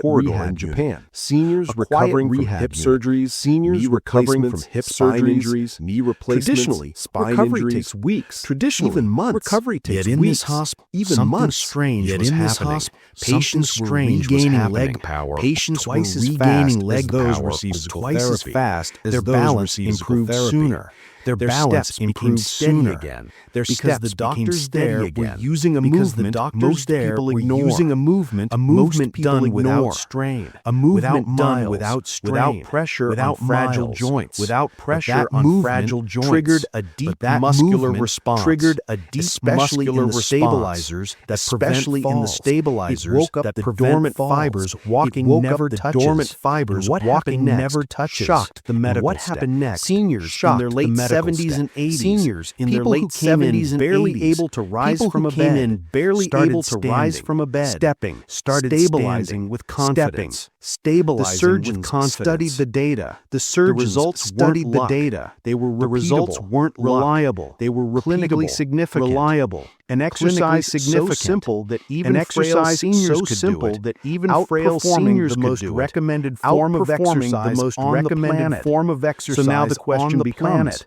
quiet corridor rehab in unit. Japan. Seniors A quiet recovering from rehab hip unit. surgeries, Seniors knee recovering replacements, from hip spine surgeries, injuries, knee replacements, Traditionally, spine recovery injuries. takes weeks, Traditionally, even months. recovery takes Yet in weeks, this hospital, even something months. strange Yet was in this happening. hospital, Patients were regaining leg power twice as fast as those receiving twice as fast as those receiving physical therapy. Their balance steps became improved steady sooner. again. Their Because steps the became doctors steady there were again. using a Because the movement doctors most there people were ignore. using a movement most people done ignore. without strain, A movement without done miles, without strain, without pressure without on fragile miles, joints, without But pressure that on movement fragile joints. triggered a deep that muscular movement response, triggered a deep especially muscular in the response, stabilizers that especially prevent in the falls. stabilizers It woke up that the prevent dormant falls. fibers. It Walking woke never up the touches. dormant fibers. And what Walking happened never next touches. shocked the And medical what staff. happened next Seniors in shocked their the late medical 70s staff. and 80s, Seniors in their people late who came in 70s and barely 80s, able to rise people from who a came bed, in barely started able to rise standing, from a bed, stepping, started stabilizing standing, with stepping, confidence. stabilizing The surgeons with confidence. studied the data. The surgeons results studied weren't the luck. data. They were The results repeatable, weren't reliable. They were clinically repeatable, significant, reliable. An exercise clinically so significant. simple that even An frail exercise seniors so could do simple it. that even frail Outperforming seniors the could most do it. recommended form of Outperforming exercise the most on the recommended planet. form of exercise So now the question on the becomes, planet.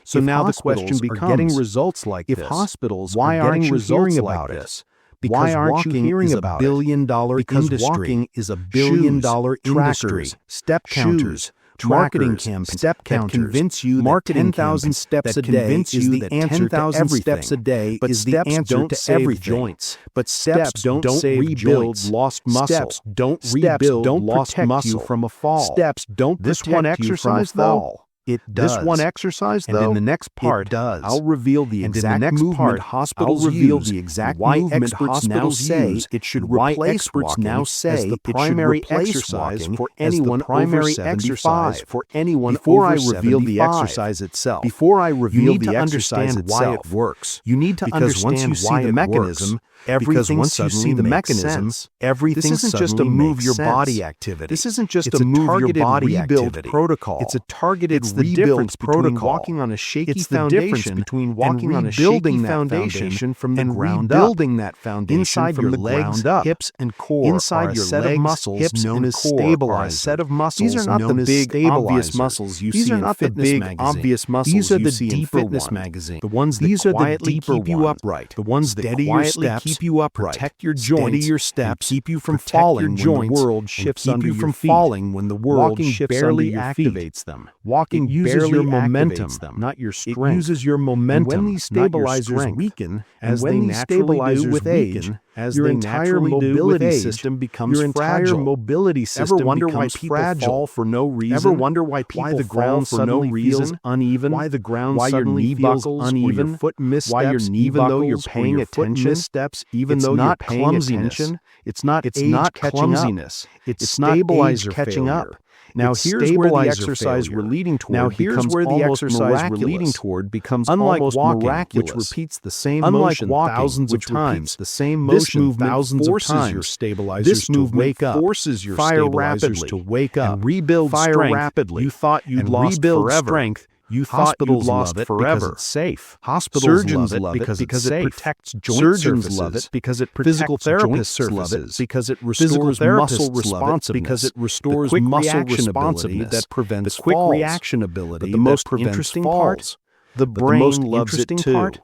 So If now the hospitals question are becomes, getting results like if this, hospitals why are aren't getting you results hearing like about it? this? Because Why aren't you walking hearing is a about billion-dollar it? Because industry. walking is a billion-dollar industry. Trackers, step Shoes, counters, marketing trackers, campaigns step that counters, convince you that marketing 10,000 campaigns steps that a day convince is you the that answer to 10,000 everything. steps a day But is the steps answer don't to save everything. joints. But Steps don't save rebuild joints. lost muscle. Steps don't Steps rebuild don't lost protect muscle. you from a fall. Steps don't This protect one you from a exercise, fall. though, It does. This one exercise, And though, in the next part, it does. I'll reveal the And in exact the next movement part, hospitals I'll reveal use, the exact why movement experts now hospitals say use, it should and why replace experts walking now as say the it should primary replace exercise walking for as the anyone primary over exercise 75. for anyone Before over I reveal the 75. exercise itself, Before I you reveal need the to exercise understand why itself, it works. you need to Because once understand you see why the it mechanism, works. everything Because once you see suddenly the makes mechanism, sense. everything This isn't just a suddenly move makes your sense. body activity. This isn't just It's a a move your targeted body rebuild activity. protocol. It's a targeted It's the rebuild difference between protocol. walking on a shaky It's the foundation difference between walking and on a rebuilding shaky that foundation from the and ground rebuilding up. that foundation Inside from your the legs, ground up. hips, and core Inside are a your set legs, of muscles hips, known and as core are a stabilizers. set of muscles These are not the known as big, obvious stabilizers. muscles you These see are in not the Fitness big, magazine. obvious muscles These are you the see in deeper Fitness ones. magazine. The ones that These are the quietly deeper keep you ones. upright. The ones that Steady your quietly steps, keep you upright. protect your Steady joints, your and steps, keep you from protect your falling when the joints, world and shifts keep under you your from feet. falling when the world Walking shifts barely under your feet. activates them. Walking It uses barely your momentum, activates them, not your It strength. uses your And momentum, when these not your stabilizers strength. weaken, And as when they these naturally do stabilizers with age, weaken, as your they entire naturally do with mobility age, system becomes your entire fragile. mobility system Ever wonder why becomes people fragile. fall for no reason? Ever wonder why people why the fall ground for no suddenly feels reason? uneven? Why the ground why your suddenly knee feels buckles uneven? or your foot missteps? Why your knee even though you're buckles or paying your foot attention? missteps, even It's though you're not paying clumsiness. attention? It's not It's age not catching clumsiness. up. It's It's not stabilizer age catching failure. up. Now It's here's where the stabilizer exercise failure. we're leading toward Now here's becomes where the almost exercise we're leading miraculous. toward becomes Unlike almost walking, miraculous, which repeats the same Unlike motion walking, thousands which of times, repeats the same this motion movement thousands forces of times. your stabilizers This to movement wake up, forces your fire stabilizers rapidly, to wake up, and rebuild fire strength. rapidly. You thought you'd and lost rebuild forever. strength. You thought Hospitals you'd lost love it forever. because it's safe. Hospitals Surgeons love love it it because because it's it safe. protects joint Surgeons surfaces. love it because it protects Physical joint therapists love surfaces. it because it Physical restores therapists muscle love it responsiveness. because it The restores quick muscle reaction ability responsiveness that prevents the quick falls. reaction ability But the most that prevents interesting falls. part, The But the brain most loves it interesting too. part,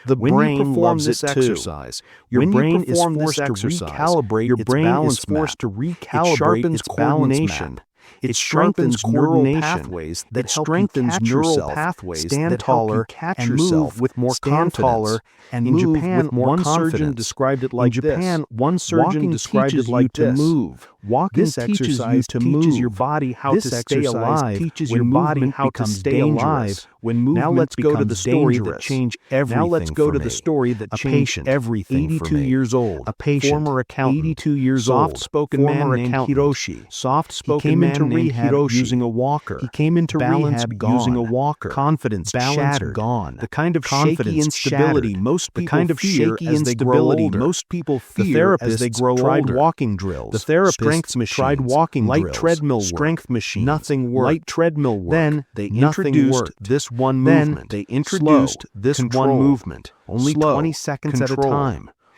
The when you brain perform loves this it too. exercise, Your when you brain is perform this forced to exercise, recalibrate your its brain balance is forced map. to It recalibrate sharpens its balance coordination. map. It sharpens strengthens neural coordination. pathways that It help you strengthens catch neural yourself, pathways stand that help you taller, catch and yourself, move with more stand confidence. taller, and In move Japan, with more one confidence. surgeon described it like In Japan, this. one surgeon Walking described teaches it like you to this. move. Walking This teaches you exercise to teaches move. your body how This to stay exercise alive teaches when your body movement how to becomes stay dangerous. alive when movement Now let's go to the becomes story that dangerous. changed everything Now let's go for to me. the story that A changed patient, everything for 82 me. years old, A patient, former accountant, 82 years old, soft-spoken man former named accountant, Hiroshi. soft-spoken He came man into named rehab Hiroshi. using a walker. He came into Balance rehab gone. using a walker. Confidence Balance shattered. gone. The kind of Confidence shaky instability shattered. most The people kind of fear shaky as they grow instability older. most people The fear as they therapists grow tried older. walking drills. The therapists strength machines, tried walking light drills, treadmill work. strength machines, Nothing worked. light treadmill work. Then they Nothing introduced worked. this one Then movement. they introduced Slow, this control, one movement, only slow, 20 seconds at a control, time.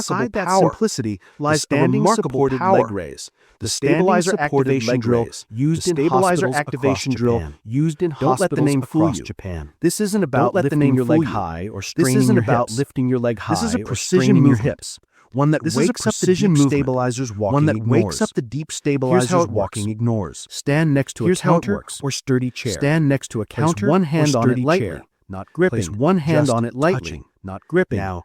Inside that power simplicity lies is a standing remarkable supported power. leg raise. The stabilizer activation drill used in hospitals across Japan. used in Don't let the hospitals name fool across you. Japan. This isn't about Don't let the lifting name your fool leg you. high or This straining isn't your about hips. lifting your leg high This is a or precision straining your movement. hips. One that This is a wakes up the precision deep movement. stabilizers walking One that ignores. wakes up the deep Here's stabilizers how it walking works. ignores. Stand next to Here's a how it counter works. or sturdy chair. Stand next to a Place counter one or hand on it sturdy lightly, chair. not gripping. Place one hand just on it lightly, touching. not gripping. Now,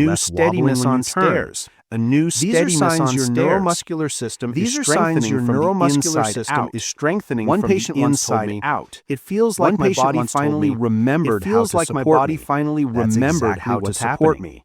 new less steadiness wobbling when on you turn. stairs, a new These steadiness are signs on your stairs. neuromuscular system These is are signs strengthening your from the neuromuscular inside system out. is strengthening One from patient the once told inside me, out. "It feels One like my patient body once told finally me, remembered "It feels how to like my support body me." finally That's remembered exactly how to what's support happening. me.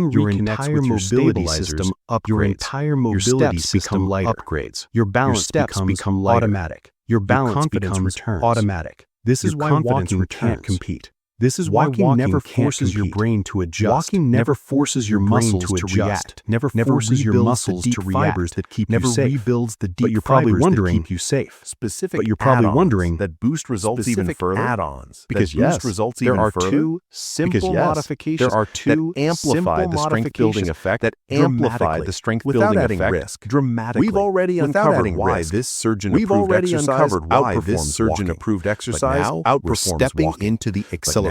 brain your reconnects entire with your mobility stabilizers, system upgrades. your entire Your mobility steps system become lighter. upgrades. Your balance steps becomes become lighter. automatic. Your balance confidence becomes returns. automatic. This is Your why confidence walking can't returns. compete. This is why Walking walking never can't forces your compete. brain to adjust. Walking never forces your brain muscles to adjust. react. Never forces your rebuilds the muscles deep to fibers react. that keep never you safe. rebuilds the deep But you're probably fibers that wondering, keep you safe. Specific But you're probably add-ons wondering, that boost results even specific further. add-ons Because that boost yes, results there even are further? two simple Because yes, modifications there are two that amplify simple the strength building modifications effect that dramatically amplify the strength without building adding effect risk. dramatically. We've already Without uncovered adding why risk. this surgeon We've approved already exercise uncovered why this outperforms surgeon walking. approved But exercise now we're outperforms stepping walking. into the But now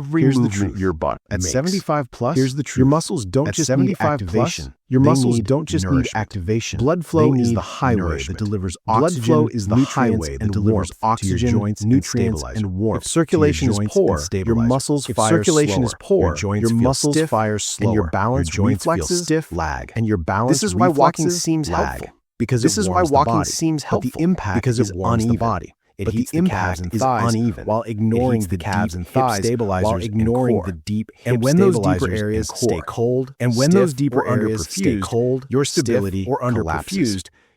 every Here's the movement truth. your body At makes. 75 plus, Here's the truth. your muscles don't At just 75 need plus, activation. Your they muscles need don't just need nourishment. activation. Blood flow They is need the highway nourishment. that delivers Blood oxygen, flow is the nutrients, highway that and delivers warmth oxygen, to your joints nutrients, and and stabilizer. warmth If circulation to is your joints poor, and stabilizer. your muscles If fire circulation slower, is poor, your joints your feel muscles stiff, fire and slower, your balance your joints feel reflexes stiff, lag. and your balance This is why walking reflexes seems lag. helpful, because This it is why warms the walking body. seems But helpful, the impact because it is warms the uneven. body. It But the heats the impact calves and is thighs uneven, while ignoring heats the the calves deep and hip thighs stabilizers while and ignoring core. the deep And hip when those stabilizers deeper areas and stay core. cold, And when stiff, those deeper or areas stay underperfused, cold, your stiff, stability or collapses. underperfused,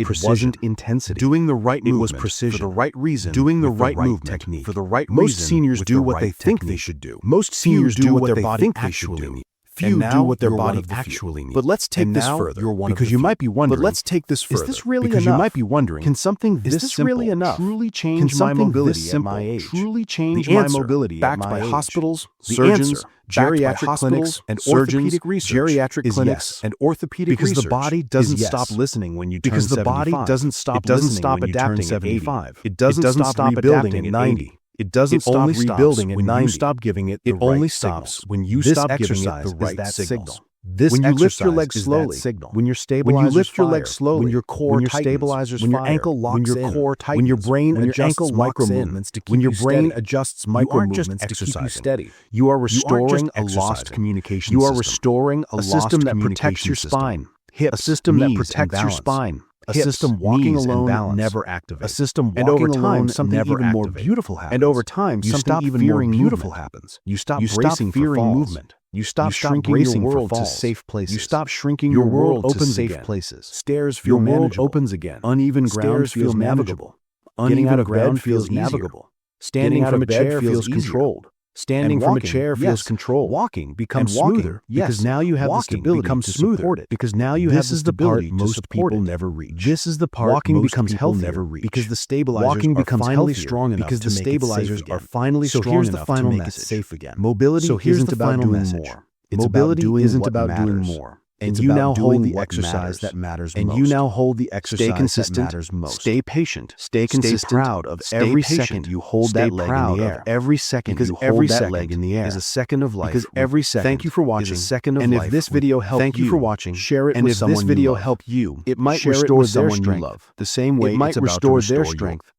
was precision, wasn't intensity. doing the right It was movement precision. for the right reason, Doing the with right right movement technique for the right Most reason, seniors with do the what they right think they technique. should do. Most Few seniors do do what what their they body think they actually should do. needs. Few And do now what their you're one body of the few. actually needs. But let's take And this now further, you're one of because the you few. might be wondering. But let's take this further. Is this really because enough? you might be wondering. Can something Is this this simple really enough? truly Can change my something mobility this at simple my age? truly The change my answer, mobility backed at by my age? hospitals, The surgeons, answer, backed by geriatric hospitals, clinics, and surgeons, orthopedic research geriatric is clinics, yes. and orthopedic Because the research body is doesn't yes. stop listening when you turn Because the 75. body doesn't stop It doesn't listening stop when you turn adapting at 80. 75. It doesn't stop rebuilding adapting at at 90. 90. It doesn't It stop only stops rebuilding at when you 90. stop giving it the It only right stops signals. when you This stop giving it exercise the is right that signals. signal. This When you lift your exercise legs is slowly, that signal. when your When stabilizers you lift your fire, legs slowly, when your core when your tightens, stabilizers when your fire, ankle locks when your in, core tightens, when your brain when your adjusts ankle micro locks in, movements to keep when your you brain steady, adjusts you micro aren't just movements to keep you exercising. steady. You are You aren't restoring just a lost exercising. communication You are system. restoring a system lost that protects communication your system. spine, hips, a system that knees, protects and your balance. spine, a Hips, system walking knees, and alone balance. never activates. A system And walking over time, alone something never even more activates. beautiful happens. And over time, you something stop even fearing more beautiful movement. happens. You stop You stop bracing for fearing falls. movement. You stop shrinking bracing your for world to falls. safe places. You stop shrinking Your your world world to opens safe again. places. Stairs feel Your world manageable. opens again. Uneven ground Stairs feels feel manageable. manageable. Getting out of Uneven ground bed feels feels easier. navigable. Standing out from of a bed chair feels feels easier. controlled. Standing And from a walking, chair feels yes, controlled. Walking becomes And walking, smoother yes, because now you have the walking stability becomes to smoother support it. because now you have This the is the part stability to most support people it. never reach. This is the part Walking most becomes people healthier never reach because the stabilizers Walking are becomes finally healthier strong enough because to the make it safe stabilizers again. are finally So strong here's the enough final to make message. it safe again. Mobility So here's isn't the about final doing message. more. It's Mobility about doing isn't what about doing matters. more. And It's you about now doing hold the what exercise matters. that matters And most. you now hold the exercise Stay consistent. that matters most. Stay patient. Stay consistent. Stay proud of Stay every patient. second you hold Stay that leg in proud the of air. every second Because you every hold that second leg in the air. is a second of life. Because every second Thank you for watching. is a second of and life. if this video helped Thank you for watching. share it And with if someone this video you love. helped you, It might share it restore with their someone you strength love. the same way It might it's about restore to their restore strength